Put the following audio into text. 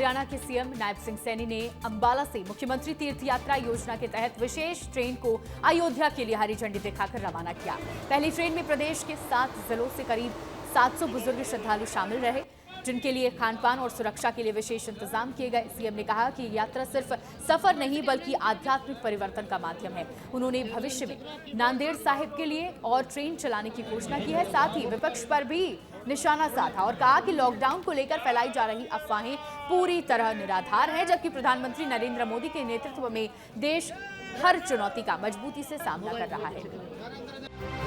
हरियाणा के सीएम नायब सिंह सैनी ने अंबाला से मुख्यमंत्री तीर्थ यात्रा योजना के तहत विशेष ट्रेन को अयोध्या के लिए हरी झंडी दिखाकर रवाना किया। पहली ट्रेन में प्रदेश के 7 जिलों से करीब 700 बुजुर्ग श्रद्धालु शामिल रहे, जिनके लिए खान-पान और सुरक्षा के लिए विशेष इंतजाम किए गए। सीएम ने कहा कि यात्रा सिर्फ सफर नहीं बल्कि आध्यात्मिक परिवर्तन का माध्यम है। उन्होंने भविष्य में नांदेड़ साहिब के लिए और ट्रेन चलाने की घोषणा की है। साथ ही विपक्ष पर भी निशाना साधा और कहा कि लॉकडाउन को लेकर फैलाई जा रही अफवाहें पूरी तरह निराधार हैं, जबकि प्रधानमंत्री नरेंद्र मोदी के नेतृत्व में देश हर चुनौती का मजबूती से सामना कर रहा है।